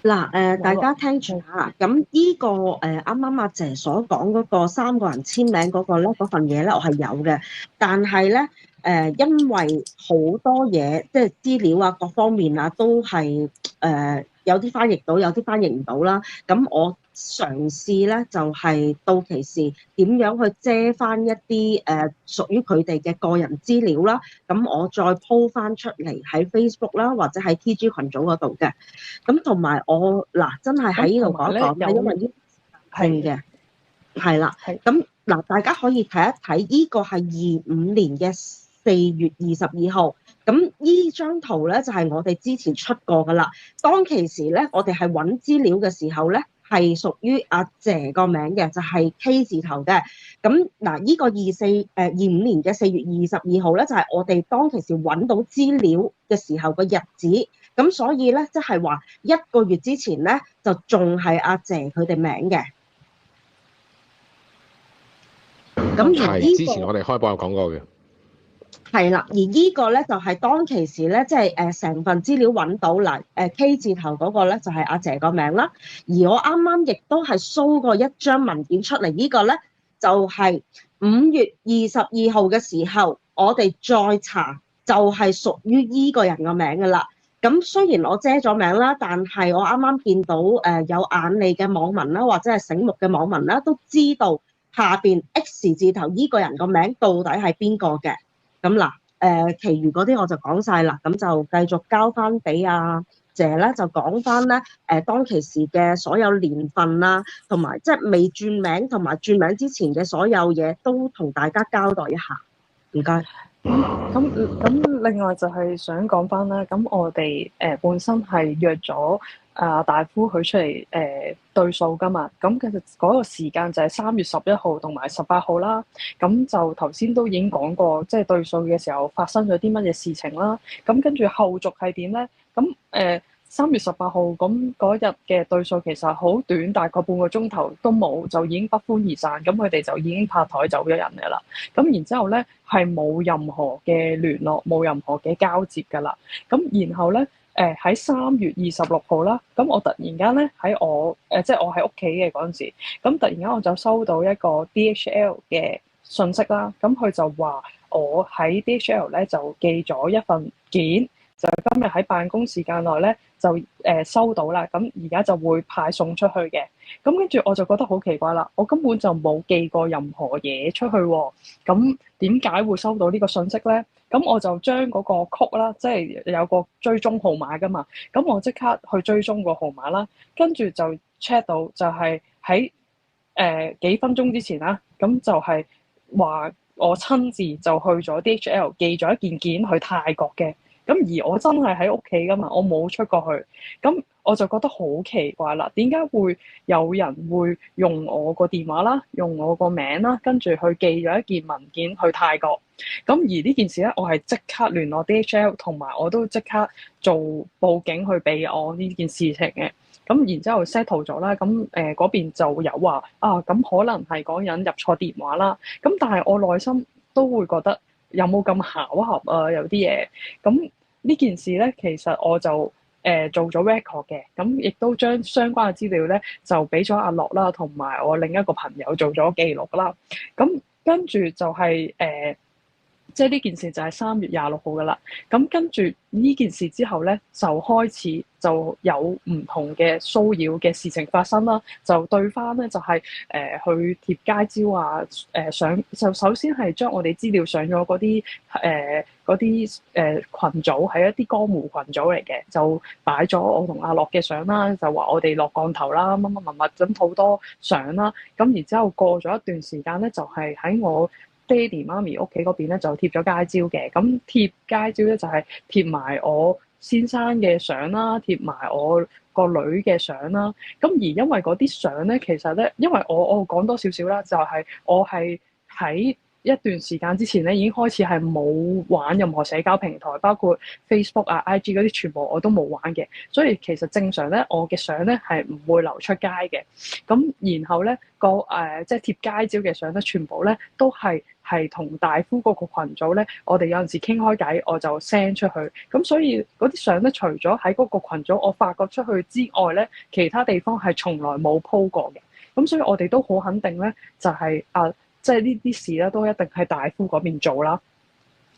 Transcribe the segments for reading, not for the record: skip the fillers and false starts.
嗱，大網絡家聽住係嚇，咁呢個啱啱阿姐所講嗰個三個人簽名嗰個咧，嗰份嘢咧，我係有嘅，但係咧因為好多嘢，即係資料啊，各方面啊，都係有啲翻譯到，有啲翻譯唔到啦。咁我嘗試咧就係到期時點樣去遮翻一啲屬於佢哋嘅個人資料啦。咁我再 po 翻出嚟喺 Facebook 啦，或者喺 TG 群組嗰度嘅。咁同埋我嗱，真係喺咁，呢度同埋咧講一講啦，因為呢個性係嘅係啦。係咁嗱，大家可以睇一睇，呢個係25年嘅4月22號。咁呢張圖咧就係我哋之前出過噶啦。當其時咧，我哋係揾資料嘅時候咧，係屬於阿姐個名嘅，就係 K 字頭嘅。咁嗱，呢個25年嘅4月22號咧，就係我哋當其時揾到資料嘅時候個日子。咁所以咧，即係話一個月之前咧，就仲係阿姐佢哋名嘅。咁而，OK，呢個係之前我哋開播有講過嘅。係啦，而呢個咧就係當其時咧，即係成份資料揾到嗱，K 字頭嗰個咧就係阿姐個名啦。而我啱啱亦都係 show 過一張文件出嚟，呢個咧就係5月22號嘅時候，我哋再查就係屬於呢個人個名噶啦。咁雖然我遮咗名啦，但係我啱啱見到有眼利嘅網民啦，或者係醒目嘅網民啦，都知道下邊 X 字頭呢個人個名到底係邊個嘅。咁嗱，其餘嗰啲我就講晒啦，咁就繼續交翻俾阿姐咧，就講翻咧，當其時嘅所有年份啦，同埋即係未轉名同埋轉名之前嘅所有嘢，都同大家交代一下。唔該。咁，另外就係想講翻啦。咁我哋本身係約咗大夫佢出嚟對數噶嘛。咁其實嗰個時間就係3月11號同埋18號啦。咁就頭先都已經講過，即係對數嘅時候發生咗啲乜嘢事情啦。咁跟住後續係點咧？咁3月18號咁嗰日嘅對數其實好短，大概半個鐘頭都冇，就已經不歡而散。咁佢哋就已經拍台走咗人嘅啦。咁然之後咧係冇任何嘅聯絡，冇任何嘅交接㗎啦。咁然後咧喺3月26號啦，咁我突然間咧喺我即係我喺屋企嘅嗰陣時，咁突然間我就收到一個 DHL 嘅信息啦。咁佢就話我喺 DHL 咧就寄咗一份件。就今日喺辦公時間內咧，就收到啦。咁而家就會派送出去嘅。咁跟住我就覺得好奇怪啦，我根本就冇寄過任何嘢出去喎。咁點解會收到呢個信息咧？咁我就將嗰個曲啦，即係有個追蹤號碼噶嘛。咁我即刻去追蹤個號碼啦，跟住就 check 到就係喺幾分鐘之前啦。咁就係話我親自就去咗 DHL 寄咗一件件去泰國嘅。咁而我真係喺屋企噶嘛，我冇出過去，咁我就覺得好奇怪啦。點解會有人會用我個電話啦，用我個名啦，跟住去寄咗一件文件去泰國？咁而呢件事咧，我係即刻聯絡 DHL，同埋我都即刻做報警去備案呢件事情嘅。咁然之後 settle 咗啦，咁嗰邊就有話啊，咁可能係嗰人入錯電話啦。咁但係我內心都會覺得有冇咁巧合啊？有啲嘢咁。呢件事咧，其實我就做咗 record 嘅。咁亦都將相關嘅資料咧就俾咗阿樂啦，同埋我另一個朋友做咗記錄啦。咁跟住就係即係呢件事就係3月26號噶啦。咁跟住呢件事之後咧，就開始就有唔同嘅騷擾嘅事情發生啦。就對翻咧就係、去貼街招啊，上就首先係將我哋資料上咗嗰啲群組，係一啲江湖群組嚟嘅，就擺咗我同阿樂嘅相啦，就話我哋落降頭啦，乜乜物物咁好多相啦。咁然之後過咗一段時間咧，就係喺我爹哋媽咪屋企嗰邊咧就貼咗街招嘅。咁貼街招咧就係貼埋我先生嘅相啦，貼埋我個女嘅相啦。咁而因為嗰啲相咧，其實咧，因為我講多少少啦，就係我係喺一段時間之前咧已經開始係冇玩任何社交平台，包括 Facebook 啊、IG 嗰啲全部我都冇玩嘅。所以其實正常咧，我嘅相咧係唔會流出街嘅。咁然後咧即係貼街招嘅相咧，全部咧都係係同大夫嗰個群組咧，我哋有陣時傾開偈，我就 send 出去。咁所以嗰啲相咧，除咗喺嗰個群組我發覺出去之外咧，其他地方係從來冇 po 過嘅。咁所以我哋都好肯定咧，就係即係呢啲事咧，都一定係大夫嗰邊做啦。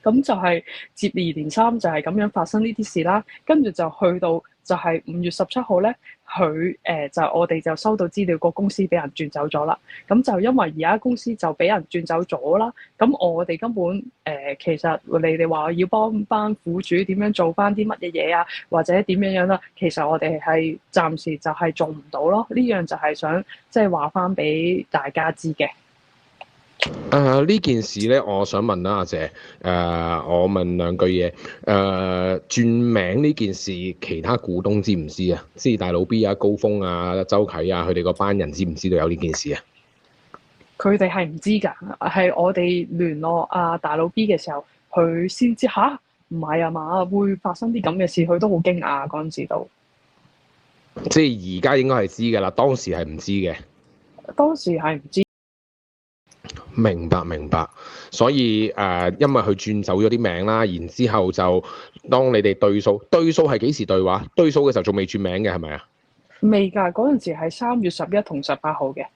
咁就係接二連三就係咁樣發生呢啲事啦，跟住就去到就係5月17號咧，佢就我哋就收到資料，個公司俾人轉走咗啦。咁就因為而家公司就俾人轉走咗啦，咁我哋根本其實你哋話要幫班苦主點樣做翻啲乜嘢嘢啊，或者點樣樣啦，其實我哋係暫時就係做唔到咯。呢樣就係想即係話翻俾大家知嘅。呢件事咧，我想問啦，阿姐，我問兩句嘢。轉名呢件事，其他股東知唔知啊？即係大佬 B 啊、高峰啊、周啟啊，佢哋嗰班人知唔知道有呢件事啊？佢哋係唔知㗎，係我哋聯絡大佬 B 嘅時候，佢先知吓，唔係啊嘛，會發生啲咁嘅事，佢都好驚訝嗰陣時都。即係而家應該係知㗎啦，當時係唔知嘅。當時係唔知。明白，所以因為佢轉走咗啲名啦，然之後就當你哋對數係幾時對話？對數嘅時候仲未轉名嘅係咪啊？未㗎，嗰陣時係3月11同18號嘅。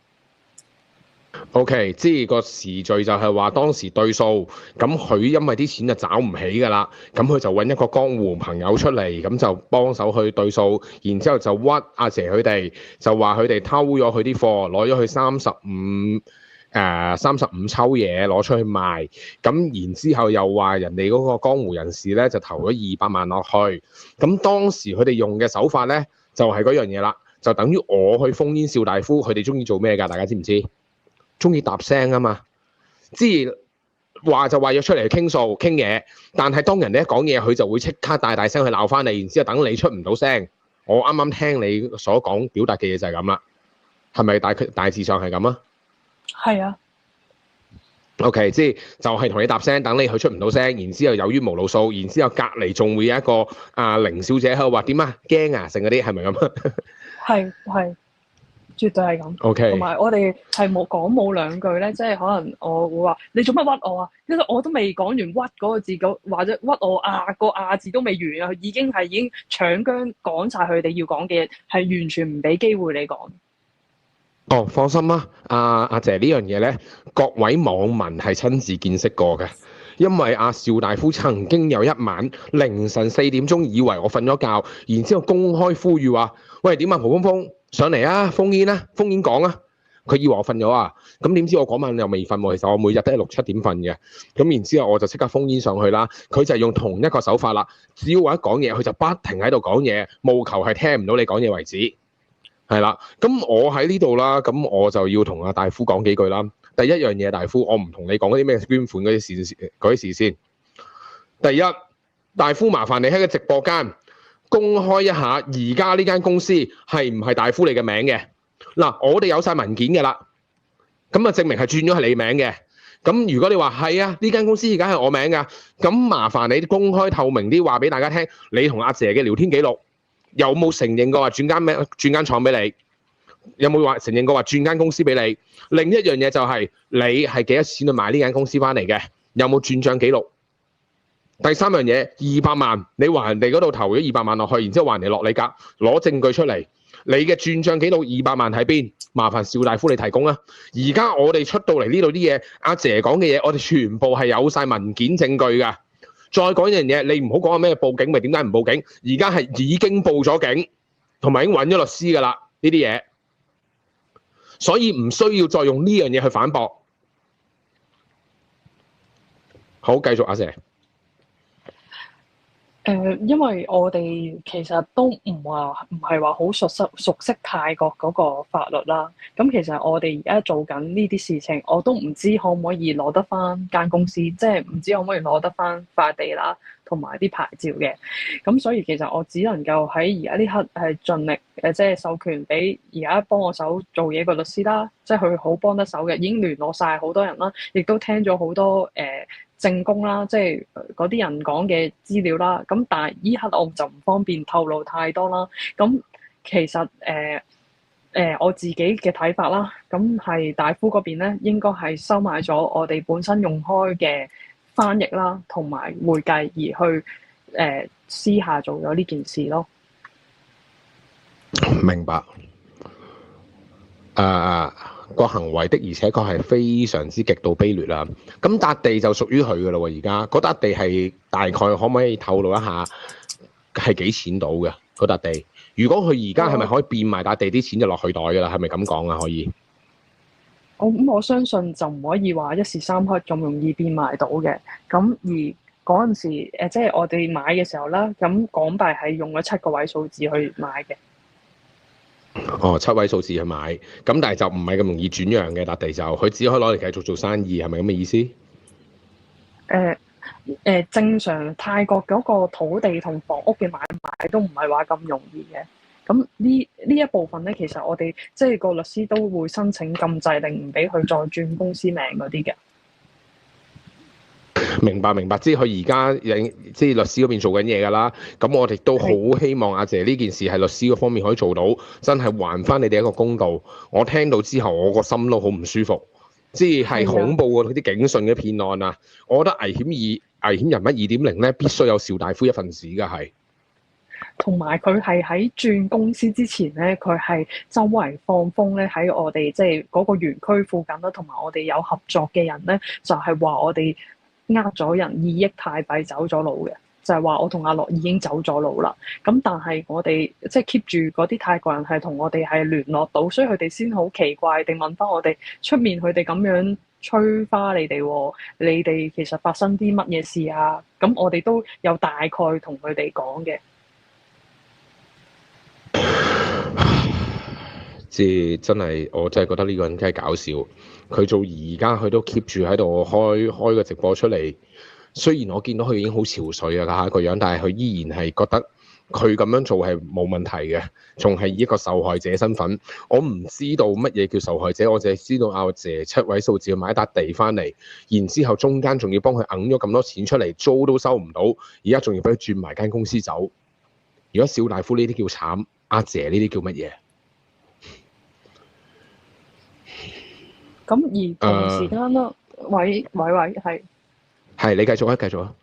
OK， 即係個時序就係話當時對數，咁佢因為啲錢就找唔起㗎啦，咁佢就揾一個江湖朋友出嚟，咁就幫手去對數，然之後就屈阿姐佢哋，就話佢哋偷咗佢啲貨，攞咗佢35抽嘢攞出去賣，咁然之後又話人哋嗰個江湖人士咧就投咗200萬落去，咁當時佢哋用嘅手法咧就係嗰樣嘢啦，就等於我去烽煙邵大夫，佢哋中意做咩㗎？大家知唔知？中意搭聲啊嘛，即係話就話要出嚟傾數傾嘢，但係當人哋一講嘢，佢就會即刻大聲去鬧翻你，然之後等你出唔到聲。我啱啱聽你所講表達嘅嘢就係咁啦，係咪大致上係咁啊？係啊。OK， 即係就係同你搭聲，等你佢出唔到聲，然之後有於無路數，然之後隔離仲會有一個凌小姐喺度話點啊驚啊，成嗰啲係咪咁？係，絕對係咁。OK，同埋我哋係冇兩句咧，即係可能我會話你做乜屈我啊？因為我都未講完屈嗰個字，或者屈我個字都未完啊，佢已經搶姜講晒佢哋要講嘅嘢，係完全唔俾機會你講。哦，放心啦，阿姐呢樣嘢咧，各位網民係親自見識過嘅，因為邵大夫曾經有一晚凌晨4點鐘，以為我瞓咗覺，然之後公開呼籲話：喂，點啊，蒲鋒鋒上嚟啊，烽煙啊，烽煙講啊！佢以為我瞓咗啊，咁點知我嗰晚又未瞓喎。其實我每日都係6、7點瞓嘅，咁然之後我就即刻烽煙上去啦。佢就係用同一個手法啦，只要我一講嘢，佢就不停喺度講嘢，務求係聽唔到你講嘢為止。係啦，咁我喺呢度啦，咁我就要同大夫講幾句啦。第一樣嘢，大夫，我唔同你講嗰啲咩捐款嗰啲事先。第一，大夫麻煩你喺個直播間公開一下，而家呢間公司係唔係大夫你嘅名嘅？嗱，我哋有晒文件㗎啦，咁啊證明係轉咗係你名嘅。咁如果你話係啊，呢間公司而家係我名㗎，咁麻煩你公開透明啲話俾大家聽，你同阿姐嘅聊天記錄。有冇承認過話轉間廠俾你？有冇話承認過話轉間公司俾你？另一樣嘢就係你係幾多錢去買呢間公司翻嚟嘅？有冇轉帳記錄？第三樣嘢，200萬，你話人哋嗰度投咗200萬落去，然之後話人哋落你格，攞證據出嚟，你嘅轉帳記錄200萬喺邊？麻煩邵大夫你提供啊！而家我哋出到嚟呢度啲嘢，阿姐講嘅嘢，我哋全部係有晒文件證據㗎。再講一樣嘢，你唔好講話咩報警，咪點解唔報警？而家係已經報咗警，同埋已經揾咗律師㗎啦，呢啲嘢，所以唔需要再用呢樣嘢去反駁。好，繼續阿姐。因為我哋其實都唔係話好熟悉泰國嗰個法律啦。咁其實我哋而家做緊呢啲事情，我都唔知可唔可以攞得翻間公司，即係唔知可唔可以攞得翻塊地啦，同埋啲牌照嘅。咁所以其實我只能夠喺而家呢刻係盡力即係授權俾而家幫我手做嘢個律師啦，即係佢好幫得手嘅，已經聯絡晒好多人啦，亦都聽咗好多證供啦，即係嗰啲人講嘅資料啦。咁但係依刻我就唔方便透露太多啦。咁其實我自己嘅睇法啦，咁係大夫嗰邊咧，應該係收買咗我哋本身用開嘅翻譯啦，同埋會計，而去私下做咗呢件事咯。明白。個行為的而且確係非常之極度卑劣啦。咁笪地就屬於佢噶啦喎，而家嗰笪地係大概可唔可以透露一下係幾錢到嘅嗰笪地？如果佢而家係咪可以變埋笪地啲錢就落去袋噶啦？係咪咁講啊？可以？我相信就唔可以話一時三刻咁容易變賣到嘅。咁而嗰陣時即係我哋買嘅時候啦，咁港幣係用咗7個位數字去買嘅。哦，7位數字去買，咁但係就唔係咁容易轉讓嘅笪地就，佢只可以攞嚟繼續做生意，係咪咁嘅意思？正常泰國嗰個土地同房屋嘅買賣都唔係話咁容易嘅。咁呢一部分咧，其實我哋即係個律師都會申請禁制令，唔俾佢再轉公司名嗰啲嘅。明白，即係佢而家即係律師嗰邊做緊嘢㗎啦。咁我哋都好希望阿姐呢件事係律師嗰方面可以做到，真係還翻你哋一個公道。我聽到之後，我個心都好唔舒服，即係恐怖過啲警訊嘅騙案啊！我覺得危險人物2.0咧，必須有邵大夫一份子㗎，係。同埋佢係喺轉公司之前咧，佢係周圍放風咧，喺我哋即係嗰個園區附近啦，同埋我哋有合作嘅人咧，就係話我哋咗人2億泰幣走咗路嘅，就係話我同阿樂已經走咗路啦。咁但係我哋即係 keep 住嗰啲泰國人係同我哋係聯絡到，所以佢哋先好奇怪地問翻我哋出面佢哋咁樣吹花你哋喎，你哋其實發生啲乜嘢事啊？咁我哋都有大概同佢哋講嘅。即係真係，我真係覺得呢個人真係搞笑。佢做而家佢都 keep 住喺度開個直播出嚟。雖然我見到佢已經好憔悴啊個樣，但係佢依然係覺得佢咁樣做係冇問題嘅，仲係以一個受害者身份。我唔知道乜嘢叫受害者，我淨係知道阿姐7位數字去買一笪地翻嚟，然之後中間仲要幫佢揞咗咁多錢出嚟，租都收唔到，而家仲要俾佢轉埋間公司走。如果邵大夫呢啲叫慘，阿姐呢啲叫乜嘢？咁而同時間啦，喂，係你繼續啊。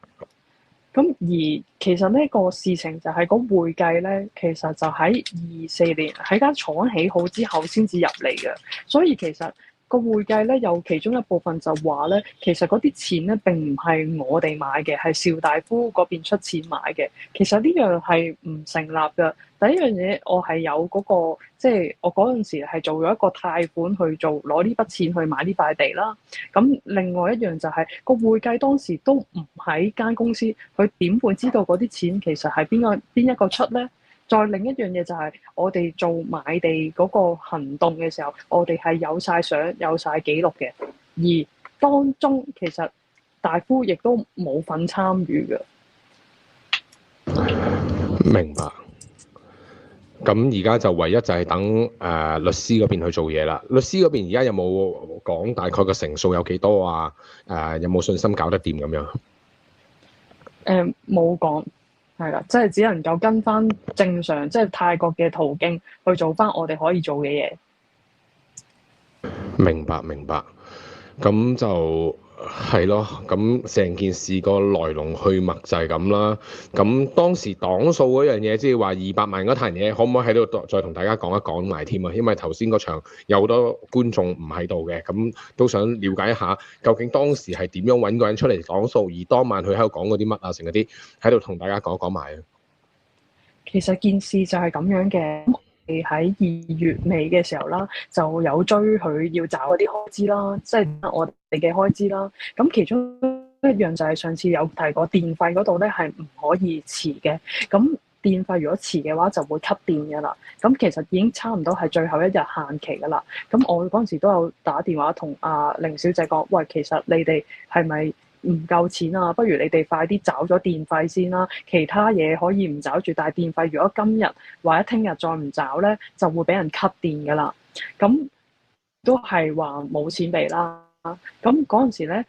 咁而其實呢個事情就係個會計咧，其實就喺24年喺間廠起好之後先至入嚟嘅，所以其實個會計咧有其中一部分就話咧，其實嗰啲錢咧並唔係我哋買嘅，係邵大夫嗰邊出錢買嘅。其實呢樣係唔成立嘅。第一樣嘢，我係有嗰個，即係我嗰陣時係做咗一個貸款去做攞呢筆錢去買呢塊地啦。咁另外一樣就係個會計當時都唔喺間公司，佢點會知道嗰啲錢其實係邊一個出咧？再另一樣嘢就係我哋做買地嗰個行動嘅時候，我哋係有晒相、有晒記錄嘅，而當中其實大夫亦都冇份參與嘅。明白。咁而家就唯一就係等律師嗰邊去做嘢啦。律師嗰邊而家有冇講大概個成數有幾多啊？有冇信心搞得掂咁樣？冇講。係啦，即係只能夠跟翻正常，即係泰國嘅途徑去做翻我哋可以做嘅嘢。明白。咁就係咯，咁成件事個來龍去脈就係咁啦。咁當時擋數嗰樣嘢，即係話200萬嗰壇嘢，可唔可以喺度再同大家講一講埋添啊？因為頭先嗰場有好多觀眾唔喺度嘅，咁都想了解一下，究竟當時係點樣揾個人出嚟擋數，而當晚佢喺度講嗰啲乜啊，成嗰啲喺度同大家講埋啊。其實件事就係咁樣嘅。喺2月尾嘅時候啦，就有追佢要找嗰啲開支啦，即係我哋嘅開支啦。咁其中一樣就係上次有提過電費嗰度咧，係唔可以遲嘅。咁電費如果遲嘅話，就會 cut 電㗎啦。咁其實已經差唔多係最後一日限期㗎啦。咁我嗰陣時都有打電話同阿凌小姐講，喂，其實你哋係咪唔夠錢啊？不如你哋快啲找咗電費先啦，其他嘢可以唔找住，但係電費如果今日或者聽日再唔找咧，就會俾人 cut 電㗎啦。咁都係話冇錢俾啦。咁嗰陣時咧，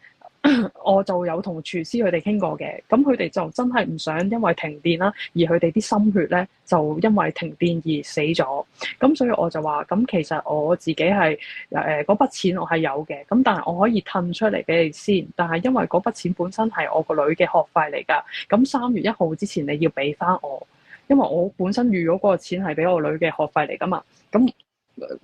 我就有同廚師佢哋傾過嘅，咁佢哋就真係唔想因為停電啦，而佢哋啲心血咧就因為停電而死咗。咁所以我就話，咁其實我自己係嗰筆錢我係有嘅，咁但係我可以褪出嚟俾你先。但係因為嗰筆錢本身係我個女嘅學費嚟㗎，咁3月1號之前你要俾翻我，因為我本身預咗嗰個錢係俾我女嘅學費嚟㗎嘛。咁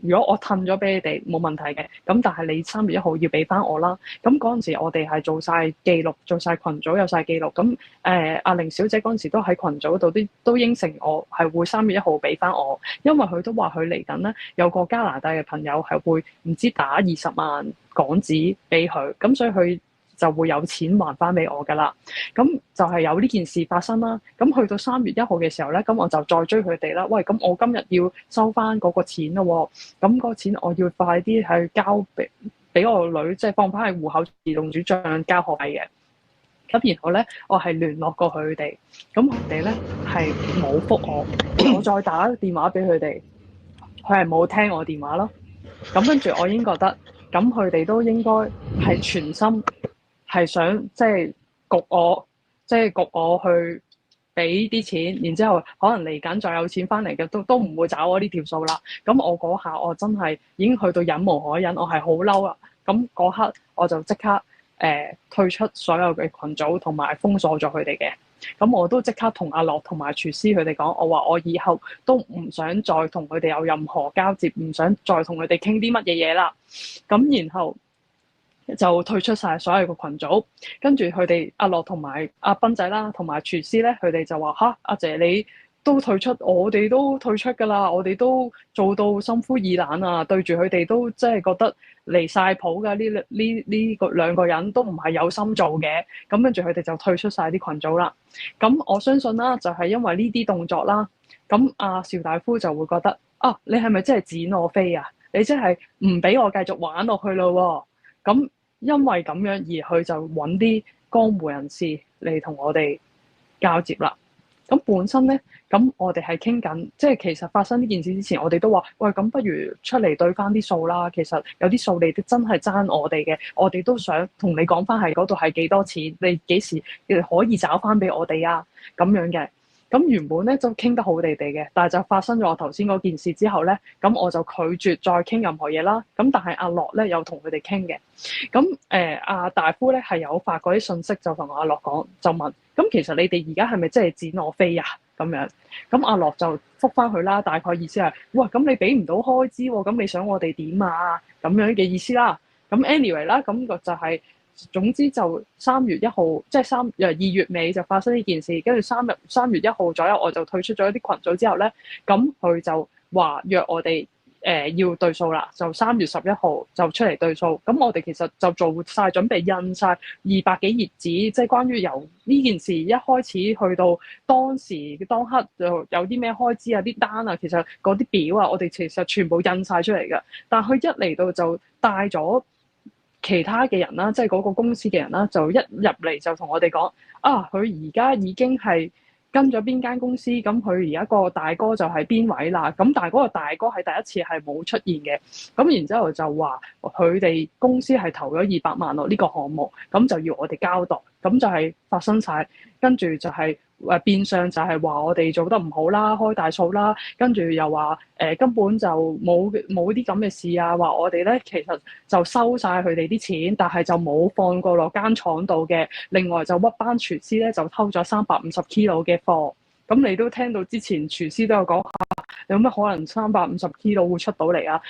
如果我褪咗俾你哋冇問題嘅，咁但係你3月1號要俾翻我啦。咁嗰陣時我哋係做晒記錄，做晒群組有晒記錄。咁阿玲小姐嗰陣時都喺群組度都應承我係會3月1號俾翻我，因為佢都話佢嚟緊咧有個加拿大嘅朋友係會唔知打20萬港紙俾佢，咁所以佢就會有錢還翻俾我㗎啦。咁就係有呢件事發生啦。咁去到3月1號嘅時候咧，咁我就再追佢哋啦。喂，咁我今日要收翻嗰個錢咯喎，咁嗰個錢我要快啲去交俾我女，即係放翻去戶口自動轉帳交學費嘅。咁然後咧，我係聯絡過佢哋，咁佢哋咧係冇覆我，我再打電話俾佢哋，佢係冇聽我電話咯。咁跟住我已經覺得，咁佢哋都應該係全心係想即係焗我去俾啲錢，然之後可能嚟緊再有錢翻嚟嘅都唔會找我呢條數啦。咁我嗰下我真係已經去到忍無可忍，我係好嬲啦。咁嗰刻我就即刻退出所有嘅群組同埋封鎖咗佢哋嘅。咁我都即刻同阿樂同埋廚師佢哋講，我話我以後都唔想再同佢哋有任何交接，唔想再同佢哋傾啲乜嘢嘢啦。咁然後就退出晒所有嘅群組，跟住佢哋阿樂同埋阿斌仔啦，同埋廚師咧，佢哋就話吓，阿姐你都退出，我哋都退出㗎啦，我哋都做到心灰意冷啊，對住佢哋都即係覺得離晒譜㗎，呢個兩個人都唔係有心做嘅。咁跟住佢哋就退出晒啲群組啦。咁我相信啦，就係因為呢啲動作啦，咁阿邵大夫就會覺得啊，你係咪真係剪我飛啊？你真係唔俾我繼續玩落去咯喎！咁因為咁樣而佢就揾啲江湖人士嚟同我哋交接啦。咁本身咧，咁我哋係傾緊，即係其實發生呢件事之前，我哋都話：喂，咁不如出嚟對翻啲數啦。其實有啲數你都真係爭我哋嘅，我哋都想同你講翻係嗰度係幾多錢，你幾時可以找翻俾我哋啊？咁樣嘅。咁原本咧就傾得好地地嘅，但係就發生咗我頭先嗰件事之後咧，咁我就拒絕再傾任何嘢啦。咁但係阿樂咧有同佢哋傾嘅。咁阿大夫咧係有發嗰啲信息，就同阿樂講，就問：咁其實你哋而家係咪真係剪我飛啊？咁樣，咁阿樂就覆翻佢啦，大概意思係：哇，咁你俾唔到開支喎，咁你想我哋點啊？咁樣嘅意思啦。咁 anyway 啦，咁個就係。總之就3月1號，即係2月尾就發生呢件事，跟住3月1號左右我就退出咗一啲群組之後咧，咁佢就話約我哋要對數啦，就3月11號就出嚟對數。咁我哋其實就做晒準備，印晒200幾頁紙，即係關於由呢件事一開始去到當時當刻就有啲咩開支啊、啲單啊，其實嗰啲表啊，我哋其實全部印晒出嚟㗎。但佢一嚟到就帶咗其他嘅人啦，即係嗰個公司嘅人啦，就一入嚟就同我哋講：啊，佢而家已經係跟咗邊間公司，咁佢而家個大哥就係邊位啦。咁但係嗰個大哥係第一次係冇出現嘅。咁然之後就話佢哋公司係投咗200萬落呢個項目，咁就要我哋交代。咁就係發生晒，跟住就係變相就係話我哋做得唔好啦，開大數啦，跟住又話根本就冇啲咁嘅事啊，話我哋咧其實就收晒佢哋啲錢，但係就冇放過落間廠度嘅。另外就屈班廚師咧就偷咗350 kilo 嘅貨。咁你都聽到之前廚師都有講下，有乜可能350 kilo 會出到嚟啊？